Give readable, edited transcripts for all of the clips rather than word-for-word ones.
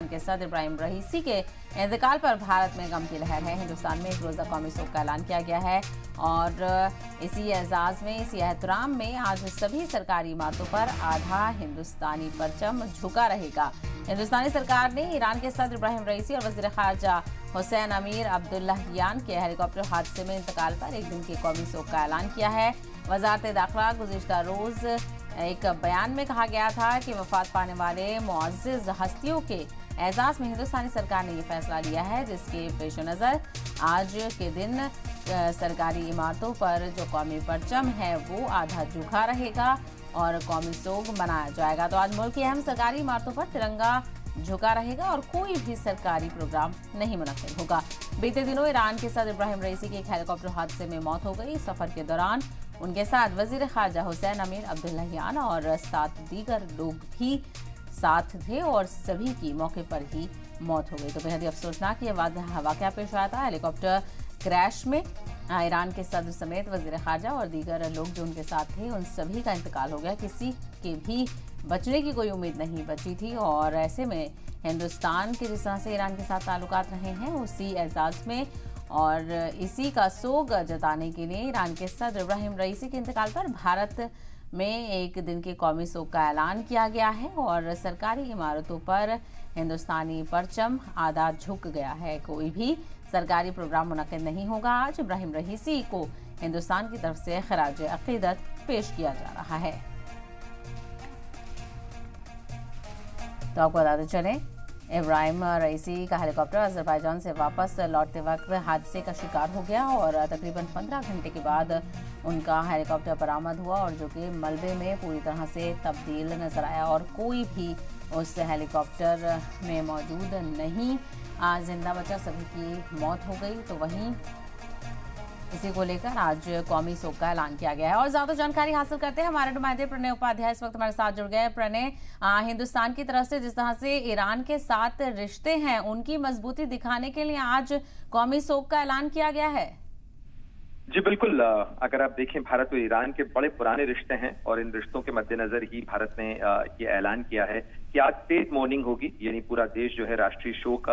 के सदर इब्राहिम रईसी के इंतकाल पर भारत में गम की लहर है। हिंदुस्तान में एक रोज़ा कौमी शोक का ऐलान किया गया है और इसी एजाज़ में, इसी एहतराम में आज सभी सरकारी इमारतों पर आधा हिंदुस्तानी परचम झुका रहेगा। हिंदुस्तानी सरकार ने ईरान के सदर इब्राहिम रईसी और वज़ीर ख़ारजा हुसैन अमीर अब्दुल्लाहियान के हेलीकॉप्टर हादसे में इंतकाल पर एक दिन के कौमी शोक का ऐलान किया है। वज़ारत दाखिला गुज़िश्ता रोज़ एक बयान में कहा गया था कि वफात पाने वाले मुअज़्ज़िज़ हस्तियों के एजाज़ में हिंदुस्तानी सरकार ने ये फैसला लिया है, जिसके पेश नज़र आज के दिन सरकारी इमारतों पर जो कौमी परचम है वो आधा झुका रहेगा और कौमी शोक मनाया जाएगा। तो आज मुल्क की अहम सरकारी इमारतों पर तिरंगा झुका रहेगा और कोई भी सरकारी प्रोग्राम नहीं मुनक्किद होगा। बीते दिनों ईरान के सदर इब्राहिम रईसी की एक हेलीकॉप्टर हादसे में मौत हो गई। सफर के दौरान उनके साथ वज़ीर ख़ारजा हुसैन अमीर अब्दुल्लाहियान और 7 दीगर लोग भी साथ थे और सभी की मौके पर ही मौत हो गई। तो बेहद ही अफसोसनाक ये वाक़या पेश आया था। हेलीकॉप्टर क्रैश में ईरान के सदर समेत वज़ीर ख़ारजा और दीगर लोग जो उनके साथ थे उन सभी का इंतकाल हो गया। किसी के भी बचने की कोई उम्मीद नहीं बची थी और ऐसे में हिंदुस्तान के जिस तरह से ईरान के साथ ताल्लुकात रहे हैं उसी एजाज़ में और इसी का सोग जताने के लिए ईरान के सदर इब्राहिम रईसी के इंतकाल पर भारत में एक दिन के कौमी शोक का ऐलान किया गया है और सरकारी इमारतों पर हिंदुस्तानी परचम आधा झुक गया है। कोई भी सरकारी प्रोग्राम मुनक्किद नहीं होगा। आज इब्राहिम रईसी को हिंदुस्तान की तरफ से खराज अकीदत पेश किया जा रहा है। तो आपको बताते चलें, इब्राहिम रईसी का हेलीकॉप्टर अज़रबैजान से वापस लौटते वक्त हादसे का शिकार हो गया और तकरीबन 15 घंटे के बाद उनका हेलीकॉप्टर बरामद हुआ और जो कि मलबे में पूरी तरह से तब्दील नजर आया और कोई भी उस हेलीकॉप्टर में मौजूद नहीं जिंदा बचा, सभी की मौत हो गई। तो वहीं इसी को लेकर आज कौमी शोक का ऐलान किया गया है और ज्यादा जानकारी हासिल करते हैं हमारे नुमाइंदे प्रणय उपाध्याय इस वक्त हमारे साथ जुड़ गए। प्रणय, हिंदुस्तान की तरफ से जिस तरह से ईरान के साथ रिश्ते हैं उनकी मजबूती दिखाने के लिए आज कौमी शोक का ऐलान किया गया है। जी बिल्कुल, अगर आप देखें भारत और ईरान के बड़े पुराने रिश्ते हैं और इन रिश्तों के मद्देनजर ही भारत ने ये ऐलान किया है कि आज स्टेट मॉर्निंग होगी, यानी पूरा देश जो है राष्ट्रीय शोक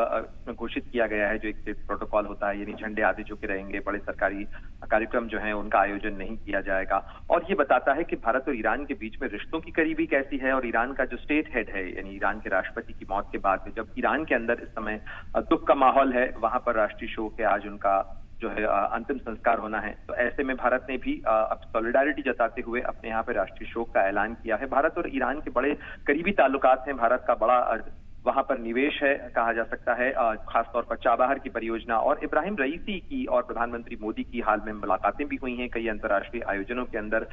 घोषित किया गया है। जो एक स्टेट प्रोटोकॉल होता है, यानी झंडे आधे झुके रहेंगे, बड़े सरकारी कार्यक्रम जो है उनका आयोजन नहीं किया जाएगा। और ये बताता है कि भारत और ईरान के बीच में रिश्तों की करीबी कैसी है और ईरान का जो स्टेट हेड है, यानी ईरान के राष्ट्रपति की मौत के बाद में जब ईरान के अंदर इस समय दुख का माहौल है, वहां पर राष्ट्रीय शोक है, आज उनका जो है अंतिम संस्कार होना है। तो ऐसे में भारत ने भी अब सॉलिडारिटी जताते हुए अपने यहाँ पे राष्ट्रीय शोक का ऐलान किया है। भारत और ईरान के बड़े करीबी ताल्लुकात हैं, भारत का बड़ा वहां पर निवेश है कहा जा सकता है, खासतौर पर चाबहार की परियोजना और इब्राहिम रईसी की और प्रधानमंत्री मोदी की हाल में मुलाकातें भी हुई हैं। कई अंतर्राष्ट्रीय आयोजनों के अंदर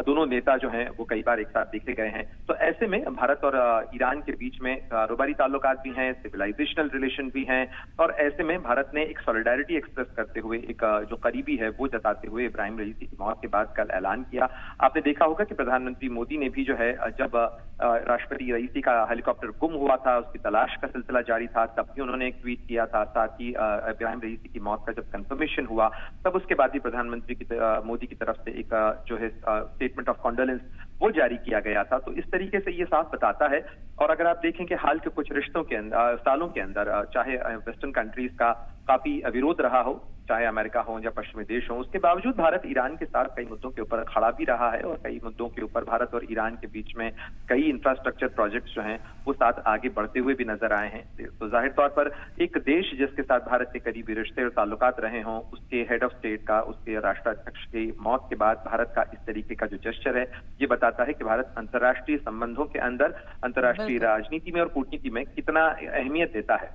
दोनों नेता जो हैं वो कई बार एक साथ देखे गए हैं। तो ऐसे में भारत और ईरान के बीच में कारोबारी ताल्लुकात भी हैं, सिविलाइजेशनल रिलेशन भी हैं और ऐसे में भारत ने एक सॉलिडारिटी एक्सप्रेस करते हुए एक जो करीबी है वो जताते हुए इब्राहिम रईसी की मौत के बाद कल ऐलान किया। आपने देखा होगा कि प्रधानमंत्री मोदी ने भी जो है जब राष्ट्रपति रईसी का हेलीकॉप्टर गुम हुआ था, उसकी तलाश का सिलसिला जारी था, तब भी उन्होंने एक ट्वीट किया था। साथ ही इब्राहिम रईसी की मौत का जब कंफर्मेशन हुआ तब उसके बाद भी प्रधानमंत्री मोदी की तरफ से एक जो है स्टेटमेंट ऑफ कॉन्डोलेंस वो जारी किया गया था। तो इस तरीके से ये साफ बताता है। और अगर आप देखें कि हाल के कुछ रिश्तों के अंदर सालों के अंदर चाहे वेस्टर्न कंट्रीज का काफी विरोध रहा हो, चाहे अमेरिका हो या पश्चिमी देश हो, उसके बावजूद भारत ईरान के साथ कई मुद्दों के ऊपर खड़ा भी रहा है और कई मुद्दों के ऊपर भारत और ईरान के बीच में कई इंफ्रास्ट्रक्चर प्रोजेक्ट्स जो हैं वो साथ आगे बढ़ते हुए भी नजर आए हैं। तो जाहिर तौर पर एक देश जिसके साथ भारत के करीबी रिश्ते और ताल्लुकात रहे हों, उसके हेड ऑफ स्टेट का, उसके राष्ट्राध्यक्ष की मौत के बाद भारत का इस तरीके का जो जेस्चर है ये बताता है कि भारत अंतर्राष्ट्रीय संबंधों के अंदर, अंतर्राष्ट्रीय राजनीति में और कूटनीति में कितना अहमियत देता है।